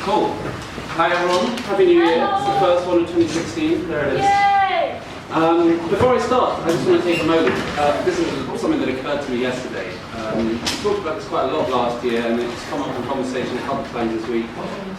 Cool. Hi everyone, Happy New Year. It's the first one of 2016. There it is. Yay! Before I start, I just want to take a moment. This is something that occurred to me yesterday. We talked about this quite a lot last year, and it's come up in conversation a couple of times this week,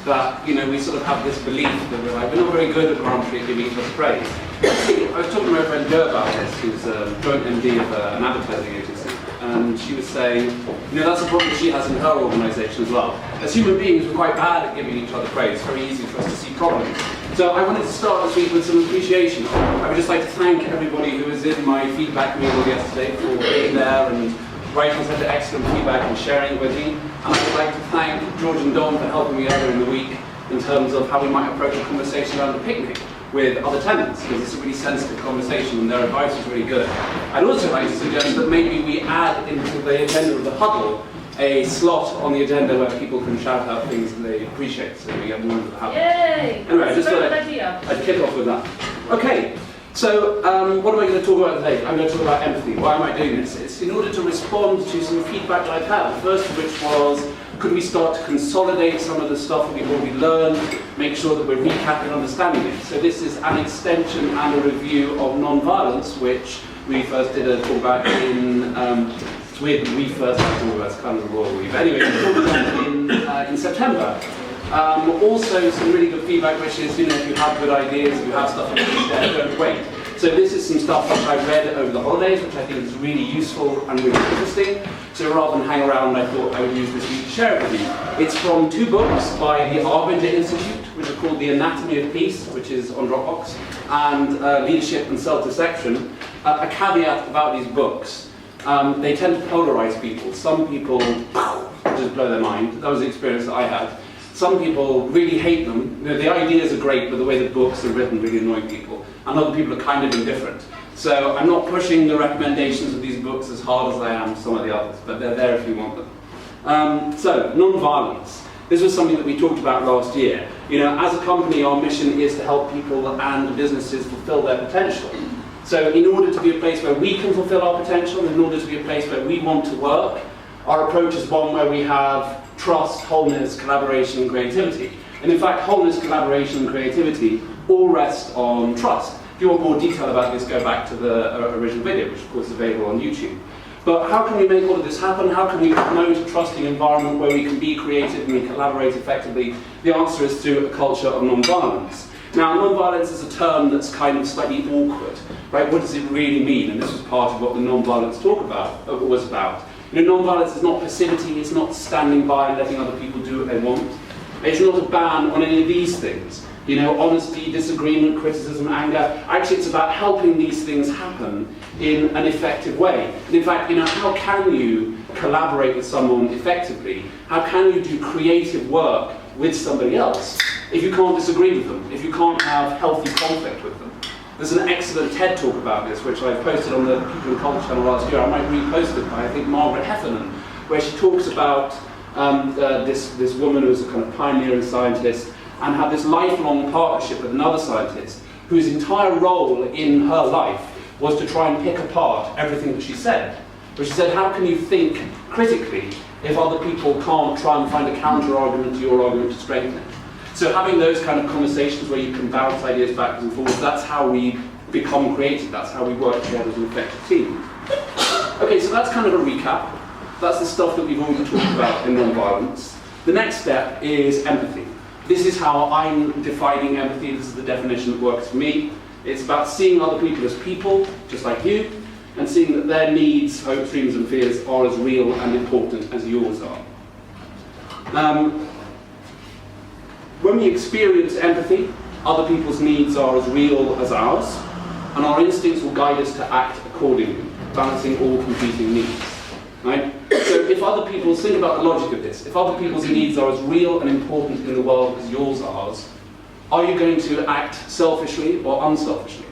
that we sort of have this belief that we're not very good at GrantTree at giving each other praise. I was talking to my friend Jo about this, who's a joint MD of an advertising agency, and she was saying, that's a problem she has in her organisation as well. As human beings, we're quite bad at giving each other praise. It's very easy for us to see problems. So I wanted to start this week with some appreciation. I would just like to thank everybody who was in my feedback meeting yesterday for being there and writing such excellent feedback and sharing it with me. And I would like to thank George and Dawn for helping me earlier in the week in terms of how we might approach a conversation around a picnic with other tenants, because it's a really sensitive conversation and their advice is really good. I'd also like to suggest that maybe we add into the agenda of the huddle a slot on the agenda where people can shout out things that they appreciate, so we get more into the huddle. Yay! Anyway, That's a very good idea. I'd kick off with that. Okay, so what am I going to talk about today? I'm going to talk about empathy. Why am I doing this? It's in order to respond to some feedback that I've had. The first of which was, could we start to consolidate some of the stuff that we've already learned, make sure that we're recapping and understanding it. So this is an extension and a review of non-violence, which we first did a talk about in, we first had a talk about, it's kind of a royal weave. Anyway, we talked about in September. Also some really good feedback, which is, if you have good ideas, if you have stuff you can share, don't wait. So this is some stuff which I read over the holidays, which I think is really useful and really interesting. So rather than hang around, I thought I would use this week to share it with you. It's from two books by the Arbinger Institute, which are called The Anatomy of Peace, which is on Dropbox, and Leadership and Self-Deception. A caveat about these books, they tend to polarize people. Some people just blow their mind. That was the experience that I had. Some people really hate them. The ideas are great, but the way the books are written really annoy people. And other people are kind of indifferent. So I'm not pushing the recommendations of these books as hard as I am some of the others, but they're there if you want them. So, non-violence. This was something that we talked about last year. As a company, our mission is to help people and businesses fulfill their potential. So in order to be a place where we can fulfill our potential, in order to be a place where we want to work, our approach is one where we have trust, wholeness, collaboration, and creativity. And in fact, wholeness, collaboration, and creativity all rest on trust. If you want more detail about this, go back to the original video, which of course is available on YouTube. But how can we make all of this happen? How can we promote a trusting environment where we can be creative and we collaborate effectively? The answer is through a culture of non-violence. Now, non-violence is a term that's kind of slightly awkward, right? What does it really mean? And this was part of what the non-violence talk was about. Non-violence is not passivity, it's not standing by and letting other people do what they want. It's not a ban on any of these things. Honesty, disagreement, criticism, anger. Actually, it's about helping these things happen in an effective way. And in fact, how can you collaborate with someone effectively? How can you do creative work with somebody else if you can't disagree with them, if you can't have healthy conflict with them? There's an excellent TED talk about this, which I posted on the People and Culture channel last year. I might repost it by, I think, Margaret Heffernan, where she talks about this woman who's a kind of pioneering scientist and had this lifelong partnership with another scientist whose entire role in her life was to try and pick apart everything that she said. But she said, how can you think critically if other people can't try and find a counter-argument to your argument to strengthen it? So having those kind of conversations where you can bounce ideas back and forth, that's how we become creative, that's how we work together as an effective team. Okay, so that's kind of a recap. That's the stuff that we've already talked about in non-violence. The next step is empathy. This is how I'm defining empathy. This is the definition that works for me. It's about seeing other people as people, just like you, and seeing that their needs, hopes, dreams, and fears are as real and important as yours are. When we experience empathy, other people's needs are as real as ours, and our instincts will guide us to act accordingly, balancing all competing needs. Right? So if other people's, think about the logic of this, if other people's needs are as real and important in the world as yours are you going to act selfishly or unselfishly?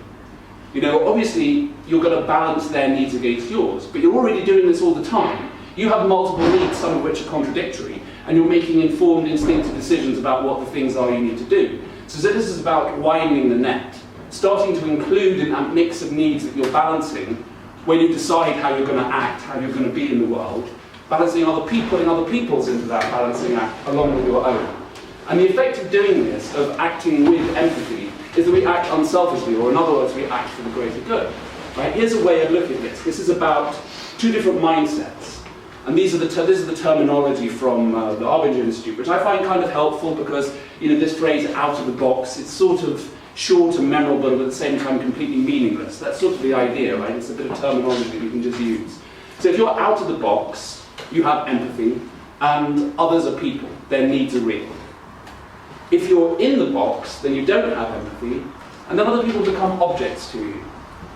Obviously, you're going to balance their needs against yours, but you're already doing this all the time. You have multiple needs, some of which are contradictory, and you're making informed, instinctive decisions about what the things are you need to do. So this is about widening the net, starting to include in that mix of needs that you're balancing when you decide how you're going to act, how you're going to be in the world, balancing other people, putting other people's into that balancing act along with your own. And the effect of doing this, of acting with empathy, is that we act unselfishly, or in other words, we act for the greater good. Right? Here's a way of looking at this. This is about two different mindsets. And this is the terminology from the Arbinger Institute, which I find kind of helpful because, you know, this phrase out of the box, it's sort of short and memorable, but at the same time completely meaningless. That's sort of the idea, right? It's a bit of terminology that you can just use. So if you're out of the box, you have empathy, and others are people. Their needs are real. If you're in the box, then you don't have empathy, and then other people become objects to you,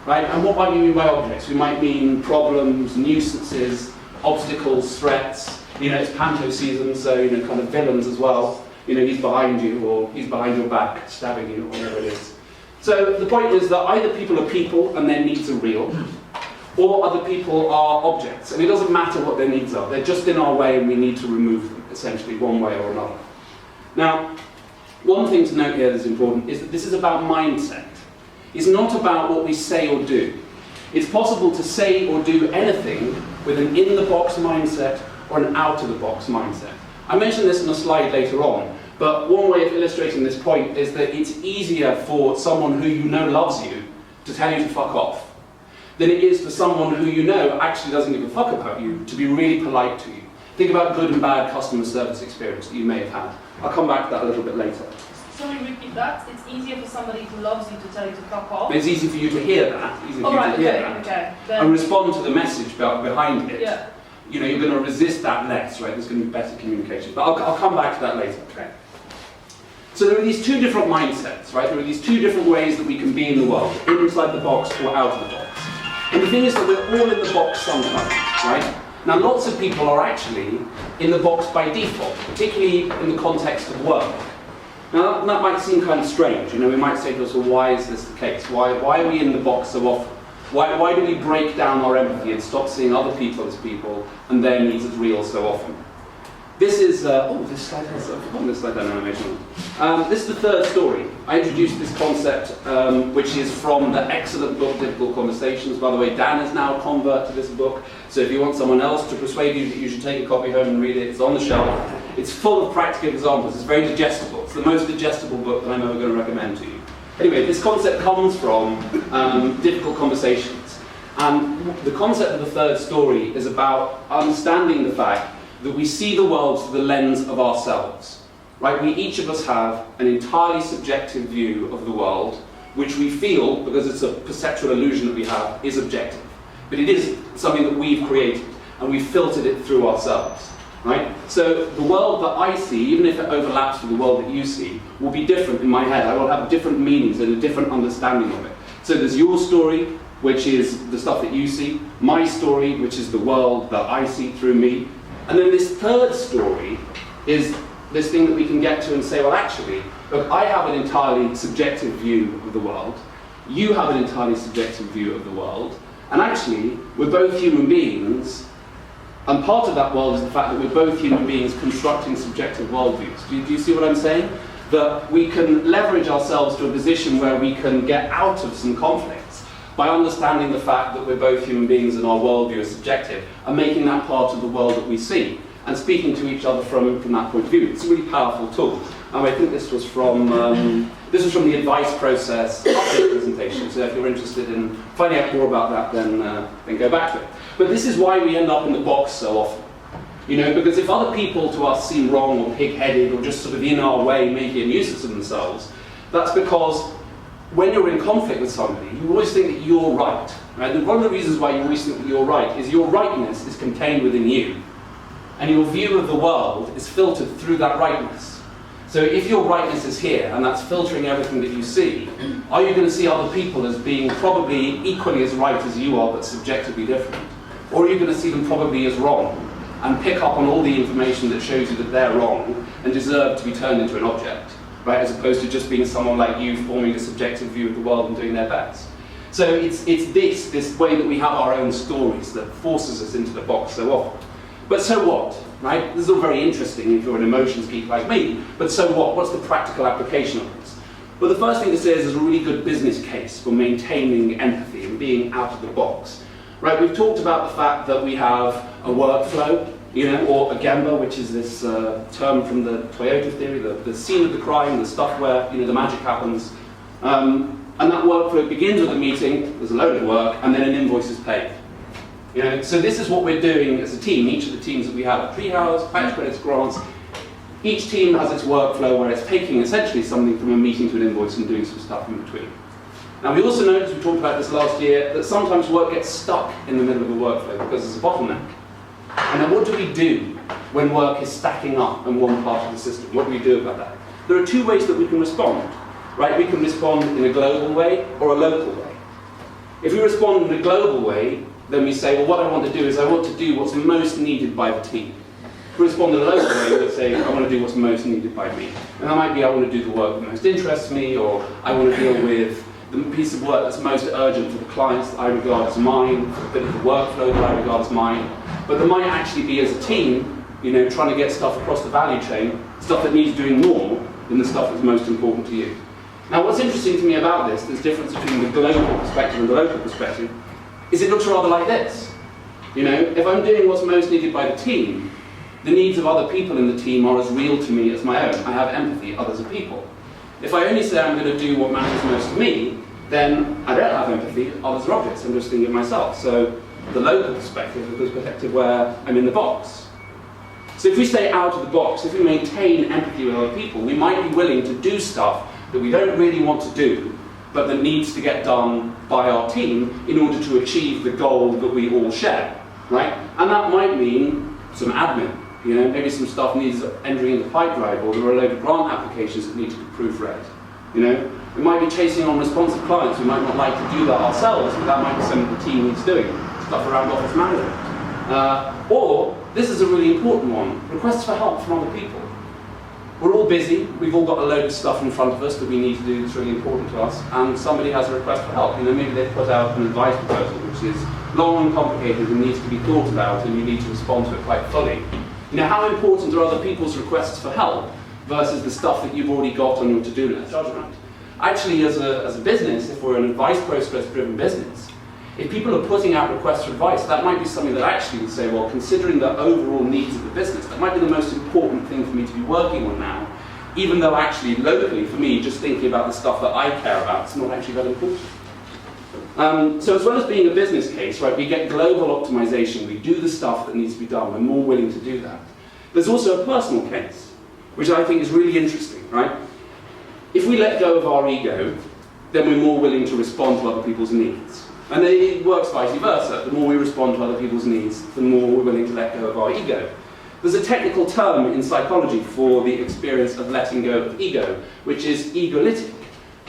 right? And what might we mean by objects? We might mean problems, nuisances, obstacles, threats. You know, it's panto season, so, you know, kind of villains as well. You know, he's behind you, or he's behind your back, stabbing you, or whatever it is. So the point is that either people are people and their needs are real, or other people are objects. And it doesn't matter what their needs are. They're just in our way and we need to remove them, essentially, one way or another. Now, one thing to note here that's important is that this is about mindset. It's not about what we say or do. It's possible to say or do anything with an in-the-box mindset or an out-of-the-box mindset. I mentioned this in a slide later on, but one way of illustrating this point is that it's easier for someone who you know loves you to tell you to fuck off than it is for someone who you know actually doesn't give a fuck about you to be really polite to you. Think about good and bad customer service experience that you may have had. I'll come back to that a little bit later. Sorry, repeat that. It's easier for somebody who loves you to tell you to fuck off. It's easy for you to hear that. Okay. And respond to the message behind it. Yeah. You know, you're going to resist that less, right? There's going to be better communication. But I'll come back to that later. Okay. So there are these two different mindsets, right? There are these two different ways that we can be in the world, inside the box or out of the box. And the thing is that we're all in the box sometimes, right? Now, lots of people are actually in the box by default, particularly in the context of work. Now, that might seem kind of strange. You know, we might say to us, well, why is this the case? Why are we in the box so often? Why do we break down our empathy and stop seeing other people as people and their needs as real so often? This is, this slide has, I've forgotten this slide down animation. This is the third story. I introduced this concept, which is from the excellent book, Difficult Conversations. By the way, Dan is now a convert to this book, so if you want someone else to persuade you that you should take a copy home and read it, it's on the shelf. It's full of practical examples. It's very digestible. It's the most digestible book that I'm ever going to recommend to you. Anyway, this concept comes from Difficult Conversations. And the concept of the third story is about understanding the fact that we see the world through the lens of ourselves. Right? We each of us have an entirely subjective view of the world, which we feel, because it's a perceptual illusion that we have, is objective. But it is something that we've created, and we've filtered it through ourselves. Right? So the world that I see, even if it overlaps with the world that you see, will be different in my head. I will have different meanings and a different understanding of it. So there's your story, which is the stuff that you see, my story, which is the world that I see through me, and then this third story is this thing that we can get to and say, well, actually, look, I have an entirely subjective view of the world, you have an entirely subjective view of the world, and actually, we're both human beings. And part of that world is the fact that we're both human beings constructing subjective worldviews. Do you see what I'm saying? That we can leverage ourselves to a position where we can get out of some conflicts by understanding the fact that we're both human beings and our worldview is subjective, and making that part of the world that we see, and speaking to each other from that point of view. It's a really powerful tool. And I think this was from the advice process update presentation, so if you're interested in finding out more about that, then go back to it. But this is why we end up in the box so often. You know, because if other people to us seem wrong or pig-headed or just sort of in our way making a nuisance of themselves, that's because when you're in conflict with somebody, you always think that you're right. Right? And one of the reasons why you always think that you're right is your rightness is contained within you. And your view of the world is filtered through that rightness. So if your rightness is here, and that's filtering everything that you see, are you going to see other people as being probably equally as right as you are, but subjectively different? Or are you going to see them probably as wrong, and pick up on all the information that shows you that they're wrong, and deserve to be turned into an object, right? As opposed to just being someone like you, forming a subjective view of the world and doing their best. So it's this way that we have our own stories that forces us into the box so often. But so what, right? This is all very interesting if you're an emotions geek like me, but so what? What's the practical application of this? Well, the first thing to say is there's a really good business case for maintaining empathy and being out of the box. Right, we've talked about the fact that we have a workflow, or Agemba, which is this term from the Toyota theory, the scene of the crime, the stuff where the magic happens. And that workflow begins with a meeting, there's a load of work, and then an invoice is paid. So this is what we're doing as a team. Each of the teams that we have at Treehouse, Patch Credits, Grants, each team has its workflow where it's taking essentially something from a meeting to an invoice and doing some stuff in between. Now we also noticed, we talked about this last year, that sometimes work gets stuck in the middle of a workflow because there's a bottleneck. And then what do we do when work is stacking up in one part of the system? What do we do about that? There are two ways that we can respond. Right? We can respond in a global way or a local way. If we respond in a global way, then we say, well, what I want to do is I want to do what's most needed by the team. If we respond in a local way, we'll say, I want to do what's most needed by me. And that might be I want to do the work that most interests me, or I want to deal with the piece of work that's most urgent for the clients that I regard as mine, a bit of the workflow that I regard as mine. But there might actually be, as a team, trying to get stuff across the value chain, stuff that needs doing more than the stuff that's most important to you. Now, what's interesting to me about this difference between the global perspective and the local perspective, is it looks rather like this. If I'm doing what's most needed by the team, the needs of other people in the team are as real to me as my own. I have empathy, others are people. If I only say I'm going to do what matters most to me, then I don't have empathy, others are objects, I'm just thinking of myself. So the local perspective is the perspective where I'm in the box. So if we stay out of the box, if we maintain empathy with other people, we might be willing to do stuff that we don't really want to do, but that needs to get done by our team in order to achieve the goal that we all share, right? And that might mean some admin, maybe some stuff needs entering into Pipedrive, or there are a load of grant applications that need to be proofread, We might be chasing on responsive clients, we might not like to do that ourselves, but that might be something the team needs doing, stuff around office management. Or, this is a really important one, requests for help from other people. We're all busy, we've all got a load of stuff in front of us that we need to do that's really important to us, and somebody has a request for help. Maybe they've put out an advice proposal which is long and complicated and needs to be thought about, and you need to respond to it quite fully. How important are other people's requests for help versus the stuff that you've already got on your to-do list? Actually, as a business, if we're an advice process-driven business, if people are putting out requests for advice, that might be something that actually would say, well, considering the overall needs of the business, that might be the most important thing for me to be working on now, even though actually, locally, for me, just thinking about the stuff that I care about, it's not actually that important. So as well as being a business case, right, we get global optimization, we do the stuff that needs to be done, we're more willing to do that. There's also a personal case, which I think is really interesting, right? If we let go of our ego, then we're more willing to respond to other people's needs. And it works vice versa. The more we respond to other people's needs, the more we're willing to let go of our ego. There's a technical term in psychology for the experience of letting go of ego, which is egolytic,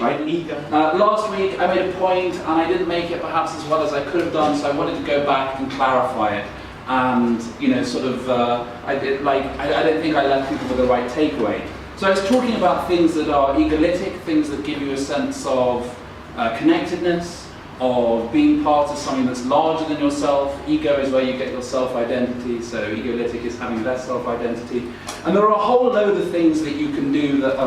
right? Ego. Last week I made a point and I didn't make it perhaps as well as I could have done, so I wanted to go back and clarify it. And, I don't think I left people with the right takeaway. So I was talking about things that are egolytic, things that give you a sense of connectedness, of being part of something that's larger than yourself. Ego is where you get your self-identity, so egolytic is having less self-identity. And there are a whole load of things that you can do that, there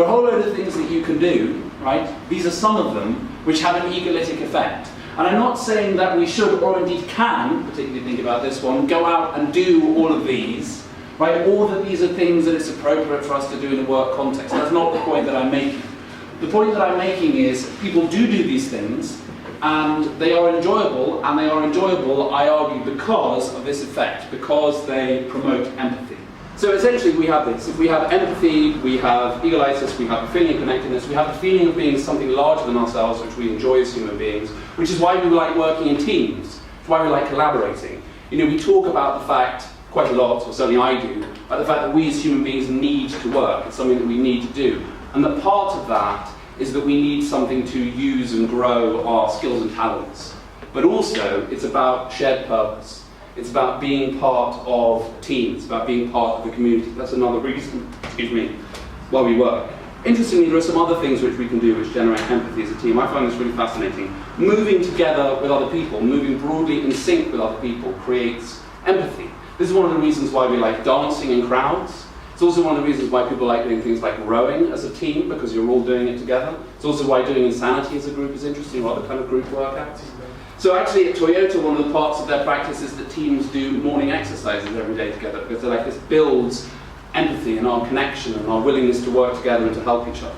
are a whole load of things that you can do, right? These are some of them, which have an egolytic effect. And I'm not saying that we should, or indeed can, particularly think about this one, go out and do all of these, right? Or that these are things that it's appropriate for us to do in a work context. That's not the point that I'm making. The point that I'm making is people do these things, and they are enjoyable, I argue, because of this effect, because they promote empathy. So essentially we have this. If we have empathy, we have egolysis, we have a feeling of connectedness, we have a feeling of being something larger than ourselves, which we enjoy as human beings, which is why we like working in teams, it's why we like collaborating. We talk about the fact, quite a lot, or certainly I do, about the fact that we as human beings need to work. It's something that we need to do. And that part of that is that we need something to use and grow our skills and talents. But also, it's about shared purpose. It's about being part of teams, it's about being part of the community. That's another reason, why we work. Interestingly, there are some other things which we can do which generate empathy as a team. I find this really fascinating. Moving together with other people, moving broadly in sync with other people creates empathy. This is one of the reasons why we like dancing in crowds. It's also one of the reasons why people like doing things like rowing as a team, because you're all doing it together. It's also why doing Insanity as a group is interesting, or other kind of group workouts. So actually at Toyota, one of the parts of their practice is that teams do morning exercises every day together, because they're like, this builds empathy and our connection and our willingness to work together and to help each other.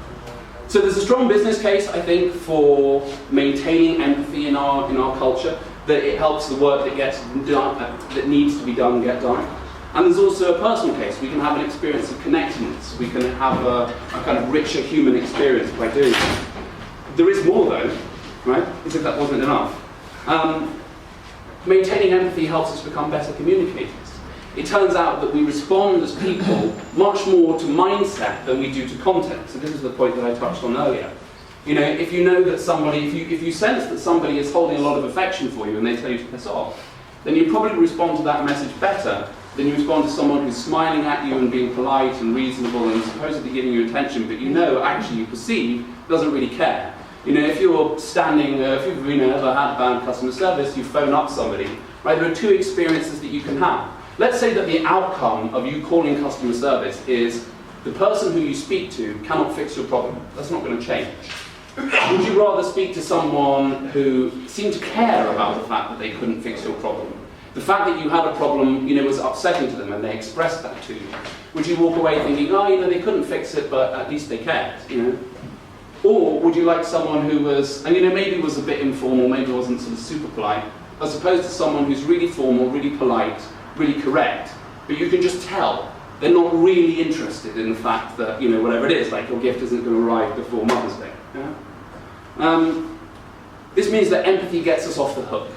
So there's a strong business case, I think, for maintaining empathy in our culture, that it helps the work that gets done, that needs to be done, get done. And there's also a personal case. We can have an experience of connectedness. We can have a kind of richer human experience by doing that. There is more though, right? As if that wasn't enough. Maintaining empathy helps us become better communicators. It turns out that we respond as people much more to mindset than we do to content. So this is the point that I touched on earlier. You know, if you know that somebody, if you sense that somebody is holding a lot of affection for you and they tell you to piss off, then you probably respond to that message better than you respond to someone who's smiling at you and being polite and reasonable and supposedly giving you attention, but you know, actually you perceive, doesn't really care. You know, if you're standing, if you've ever had bad customer service, you phone up somebody, right? There are two experiences that you can have. Let's say that the outcome of you calling customer service is the person who you speak to cannot fix your problem. That's not going to change. Would you rather speak to someone who seemed to care about the fact that they couldn't fix your problem? The fact that you had a problem, you know, was upsetting to them and they expressed that to you. Would you walk away thinking, oh, you know, they couldn't fix it, but at least they cared, you know? Or would you like someone who was, and you know, maybe was a bit informal, maybe wasn't sort of super polite, as opposed to someone who's really formal, really polite, really correct, but you can just tell they're not really interested in the fact that, you know, whatever it is, like your gift isn't going to arrive before Mother's Day. Yeah? This means that empathy gets us off the hook.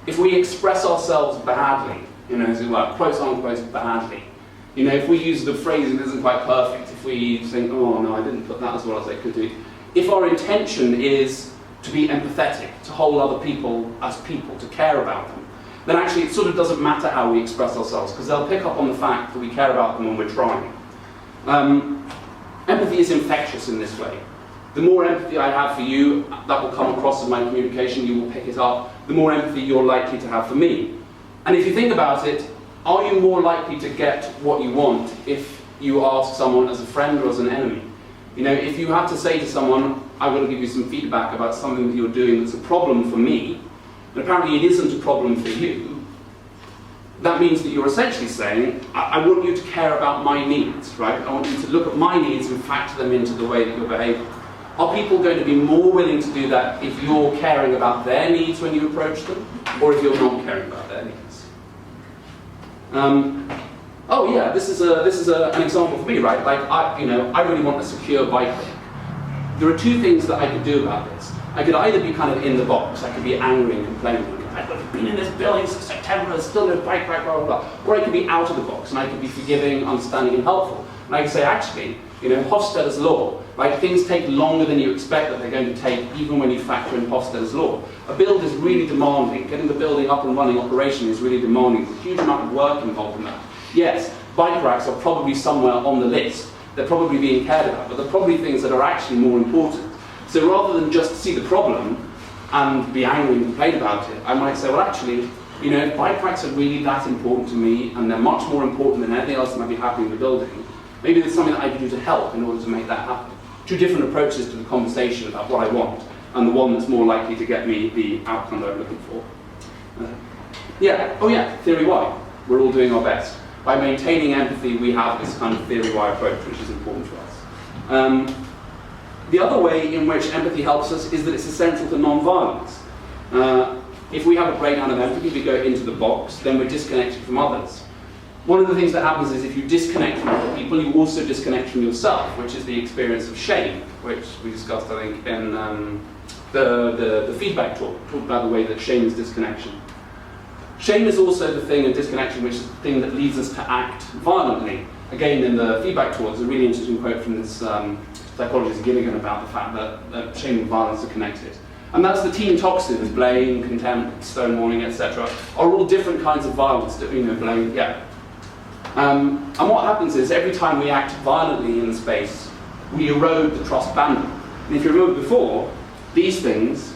If we express ourselves badly, you know, as it were, quotes unquote badly, you know, if we use the phrasing that isn't quite perfect, if we think, oh no, I didn't put that as well as I could do, if our intention is to be empathetic, to hold other people as people, to care about them, then actually it sort of doesn't matter how we express ourselves, because they'll pick up on the fact that we care about them when we're trying. Empathy is infectious in this way. The more empathy I have for you, that will come across in my communication, you will pick it up. The more empathy you're likely to have for me. And if you think about it, are you more likely to get what you want if you ask someone as a friend or as an enemy? You know, if you have to say to someone, I want to give you some feedback about something that you're doing that's a problem for me, and apparently it isn't a problem for you, that means that you're essentially saying, I want you to care about my needs, right? I want you to look at my needs and factor them into the way that you're behaving. Are people going to be more willing to do that if you're caring about their needs when you approach them, or if you're not caring about their needs? Oh yeah, this is an example for me, right? Like, I really want a secure bike rack. There are two things that I could do about this. I could either be kind of in the box, I could be angry and complaining, I've been in this building since September, there's still no bike rack, blah, blah, blah. Or I could be out of the box, and I could be forgiving, understanding, and helpful. And I could say, actually, you know, Hofstede's law, right? Things take longer than you expect that they're going to take, even when you factor in Hofstede's law. A build is really demanding. Getting the building up and running operation is really demanding. There's a huge amount of work involved in that. Yes, bike racks are probably somewhere on the list. They're probably being cared about, but they're probably things that are actually more important. So rather than just see the problem and be angry and complain about it, I might say, well, actually, you know, bike racks are really that important to me, and they're much more important than anything else that might be happening in the building. Maybe there's something that I can do to help in order to make that happen. Two different approaches to the conversation about what I want, and the one that's more likely to get me the outcome that I'm looking for. Theory Y. We're all doing our best. By maintaining empathy, we have this kind of theory Y approach, which is important to us. The other way in which empathy helps us is that it's essential to non-violence. If we have a breakdown of empathy, we go into the box, then we're disconnected from others. One of the things that happens is if you disconnect from other people, you also disconnect from yourself, which is the experience of shame, which we discussed, I think, in the feedback talk. We talked about the way that shame is disconnection. Shame is also the thing in disconnection, which is the thing that leads us to act violently. Again, in the feedback talk, there's a really interesting quote from this psychologist Gilligan about the fact that shame and violence are connected. And that's the teen toxins, blame, contempt, stonewalling, etc., are all different kinds of violence, blame, yeah. And what happens is every time we act violently in the space, we erode the trust banding. And if you remember before, these things,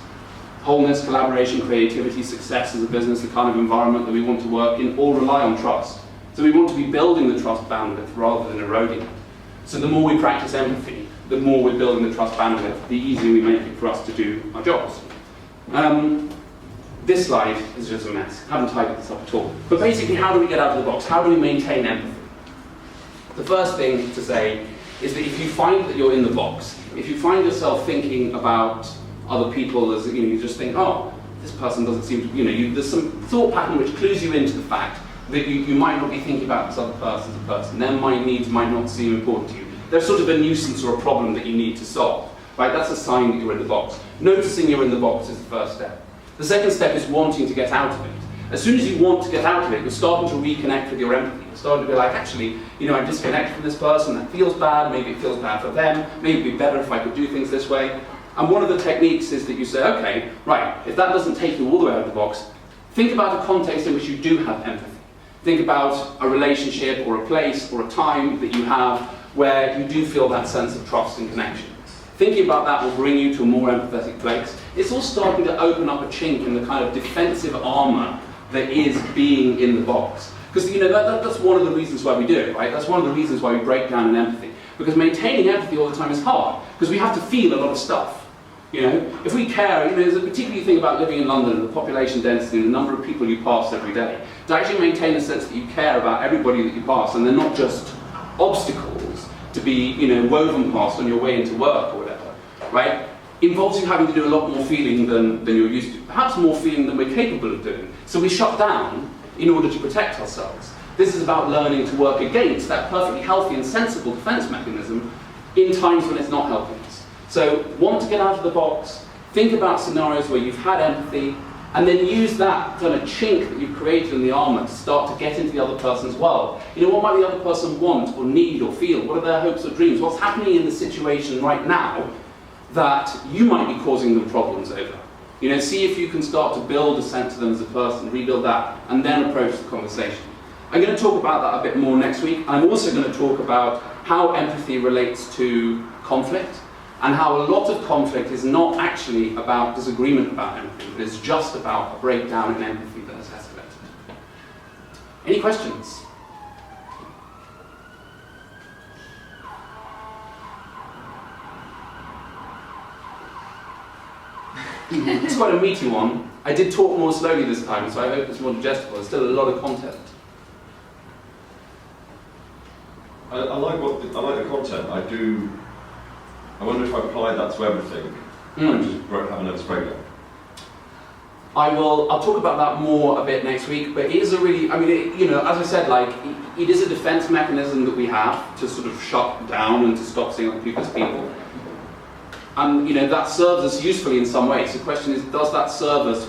wholeness, collaboration, creativity, success as a business, the kind of environment that we want to work in, all rely on trust. So we want to be building the trust bandwidth rather than eroding it. So the more we practice empathy, the more we're building the trust bandwidth, the easier we make it for us to do our jobs. This slide is just a mess. I haven't typed this up at all. But basically, how do we get out of the box? How do we maintain empathy? The first thing to say is that if you find that you're in the box, if you find yourself thinking about other people as, you just think, oh, this person doesn't seem to, there's some thought pattern which clues you into the fact that you might not be thinking about this other person as a person. Their needs might not seem important to you. They're sort of a nuisance or a problem that you need to solve. Right? That's a sign that you're in the box. Noticing you're in the box is the first step. The second step is wanting to get out of it. As soon as you want to get out of it, you're starting to reconnect with your empathy. You're starting to be like, actually, I'm disconnected from this person, that feels bad, maybe it feels bad for them, maybe it'd be better if I could do things this way. And one of the techniques is that you say, okay, right, if that doesn't take you all the way out of the box, think about a context in which you do have empathy. Think about a relationship or a place or a time that you have where you do feel that sense of trust and connection. Thinking about that will bring you to a more empathetic place. It's all starting to open up a chink in the kind of defensive armour that is being in the box. Because that's one of the reasons why we do it, right? That's one of the reasons why we break down in empathy. Because maintaining empathy all the time is hard, because we have to feel a lot of stuff. If we care, there's a particular thing about living in London and the population density and the number of people you pass every day. To actually maintain a sense that you care about everybody that you pass, and they're not just obstacles to be, woven past on your way into work or whatever, right? Involves you having to do a lot more feeling than you're used to. Perhaps more feeling than we're capable of doing. So we shut down in order to protect ourselves. This is about learning to work against that perfectly healthy and sensible defense mechanism in times when it's not helping us. So want to get out of the box, think about scenarios where you've had empathy, and then use that kind of chink that you've created in the armour to start to get into the other person's world. What might the other person want or need or feel? What are their hopes or dreams? What's happening in the situation right now that you might be causing them problems over? See if you can start to build a sense of them as a person, rebuild that, and then approach the conversation. I'm going to talk about that a bit more next week. I'm also going to talk about how empathy relates to conflict, and how a lot of conflict is not actually about disagreement about empathy, but it's just about a breakdown in empathy that has escalated. Any questions? It's quite a meaty one. I did talk more slowly this time, so I hope it's more digestible. There's still a lot of content. I like the content. I wonder if I apply that to everything. I just have a nervous breakdown. I'll talk about that more a bit next week, but it is a really, as I said, it is a defense mechanism that we have to sort of shut down and to stop seeing other people as people. And that serves us usefully in some ways. The question is, does that serve us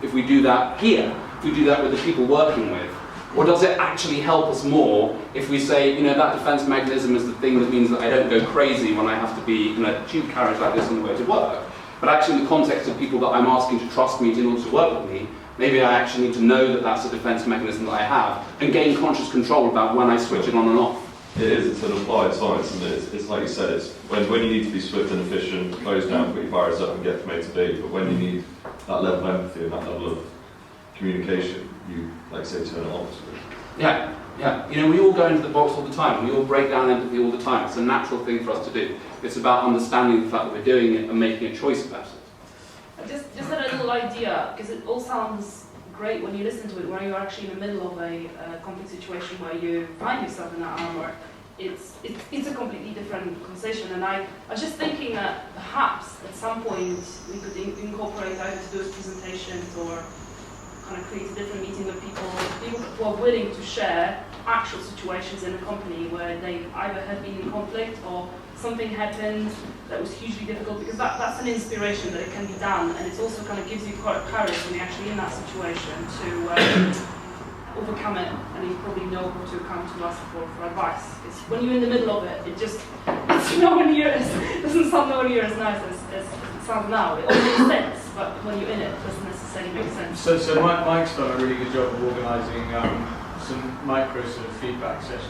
if we do that here, if we do that with the people working with? Or does it actually help us more if we say, that defense mechanism is the thing that means that I don't go crazy when I have to be in a tube carriage like this on the way to work? But actually in the context of people that I'm asking to trust me in order to work with me, maybe I actually need to know that that's a defense mechanism that I have and gain conscious control about when I switch it on and off. It is, it's an applied science, and it's like you said, it's when you need to be swift and efficient, close down, put your fires up and get from A to B, but when you need that level of empathy and that level of communication, you, like say, turn it off. Yeah. We all go into the box all the time. We all break down empathy all the time. It's a natural thing for us to do. It's about understanding the fact that we're doing it and making a choice about it. I just had a little idea, because it all sounds great when you listen to it, when you're actually in the middle of a conflict situation where you find yourself in that armor. It's a completely different conversation, and I was just thinking that perhaps at some point we could incorporate either to those presentations or kind of create a different meeting with people who are willing to share actual situations in a company where they either had been in conflict or something happened that was hugely difficult, because that's an inspiration that it can be done, and it also kind of gives you quite courage when you're actually in that situation to overcome it, and you probably know who to come to us for advice. It's when you're in the middle of it, it's nowhere near it doesn't sound nowhere near as nice as it sounds now. It all makes sense, but when you're in it, it doesn't necessarily make sense. So Mike's done a really good job of organising some micro sort of feedback sessions,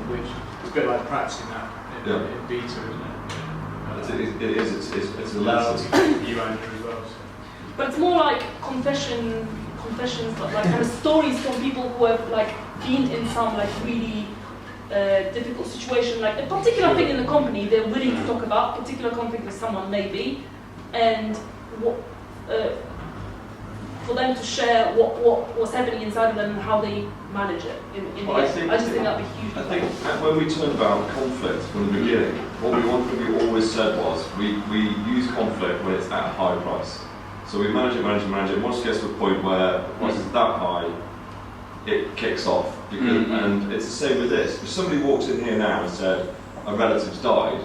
which is a bit like practicing that in beta, isn't it? It is. It's a allows lesson. you Andrew as well. So. But it's more like confessions, but like kind of stories from people who have like been in some like really difficult situation, like a particular thing in the company they're willing to talk about, particular conflict with someone maybe, and for them to share what's happening inside of them and how they manage it. In Well, the I end. think- I just think that'd be huge. I think when we turned about conflict from the beginning, what we always said was we use conflict when it's at a high price. So we manage it. Once it gets to a point where the price is that high, it kicks off. Because, and it's the same with this. If somebody walks in here now and said, a relative's died,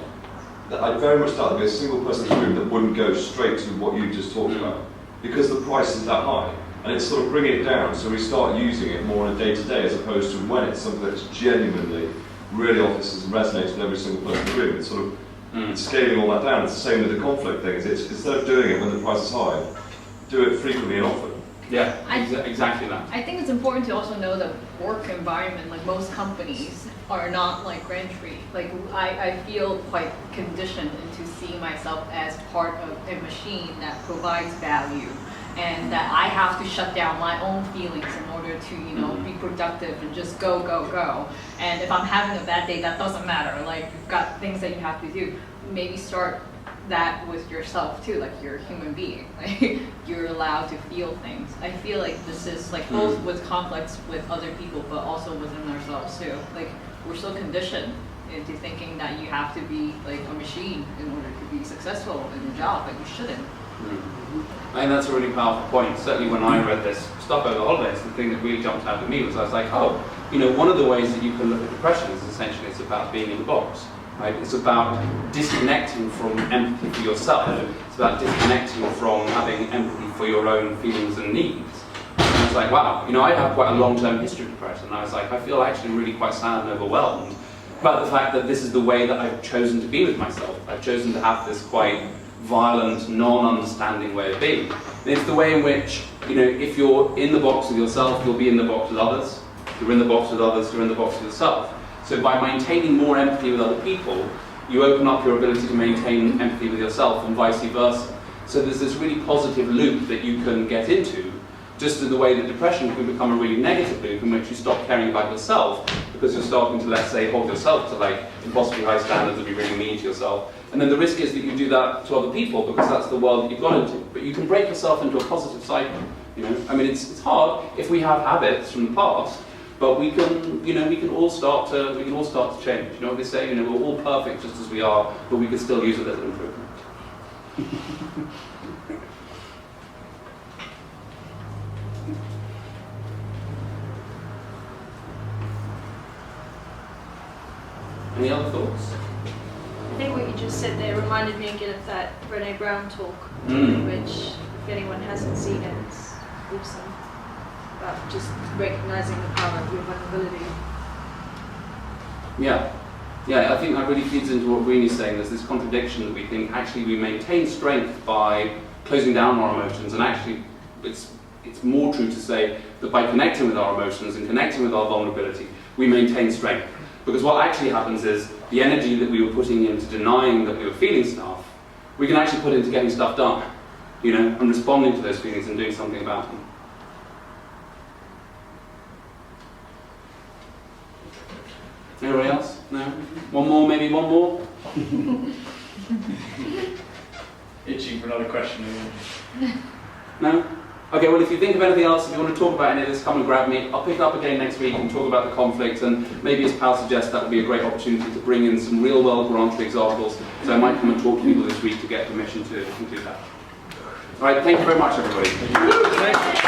I very much doubt there'd be a single person in the room that wouldn't go straight to what you just talked about. Because the price is that high. And it's sort of bringing it down, so we start using it more on a day-to-day as opposed to when it's something that's genuinely really obvious and resonates with every single person in the room. It's sort of it's scaling all that down. It's the same with the conflict thing. It's instead of doing it when the price is high, do it frequently and often. Yeah, exactly that. I think it's important to also know that work environment, like most companies, are not like GrantTree. Like I feel quite conditioned into seeing myself as part of a machine that provides value, and that I have to shut down my own feelings in order to, you know, be productive and just go. And if I'm having a bad day, that doesn't matter. Like you've got things that you have to do. Maybe start that with yourself too, like you're a human being. Like you're allowed to feel things. I feel like this is like both with conflicts with other people, but also within ourselves too. Like we're so conditioned into thinking that you have to be like a machine in order to be successful in your job, but you shouldn't. I think that's a really powerful point. Certainly when I read this stuff over the holidays, the thing that really jumped out at me was I was like, oh, you know, one of the ways that you can look at depression is essentially it's about being in the box. Right? It's about disconnecting from empathy for yourself. It's about disconnecting from having empathy for your own feelings and needs. And I was like, wow, you know, I have quite a long-term history of depression. And I was like, I feel actually really quite sad and overwhelmed about the fact that this is the way that I've chosen to be with myself. I've chosen to have this quite violent, non-understanding way of being. And it's the way in which, you know, if you're in the box with yourself, you'll be in the box with others. If you're in the box with others, you're in the box with yourself. So by maintaining more empathy with other people, you open up your ability to maintain empathy with yourself and vice versa. So there's this really positive loop that you can get into, just in the way that depression can become a really negative loop in which you stop caring about yourself because you're starting to, let's say, hold yourself to like impossibly high standards and be really mean to yourself. And then the risk is that you do that to other people because that's the world that you've got into. But you can break yourself into a positive cycle. You know, I mean, it's hard if we have habits from the past, but we can, you know, we can all start to change. You know what they say? You know, we're all perfect just as we are, but we can still use a little improvement. Any other thoughts? I think what you just said there reminded me again of that Brené Brown talk, which, if anyone hasn't seen it, it's awesome. About just recognizing the power of your vulnerability. Yeah. Yeah, I think that really feeds into what Greenie's saying. There's this contradiction that we think actually we maintain strength by closing down our emotions, and actually it's more true to say that by connecting with our emotions and connecting with our vulnerability, we maintain strength. Because what actually happens is the energy that we were putting into denying that we were feeling stuff, we can actually put into getting stuff done, you know, and responding to those feelings and doing something about them. Anybody else? No? One more, maybe one more? Itching for another question again. No? Okay, well, if you think of anything else, if you want to talk about any of this, come and grab me. I'll pick it up again next week and talk about the conflict, and maybe, as Pal suggests, that would be a great opportunity to bring in some real-world GrantTree examples, so I might come and talk to people this week to get permission to do that. All right, thank you very much, everybody. Thank you.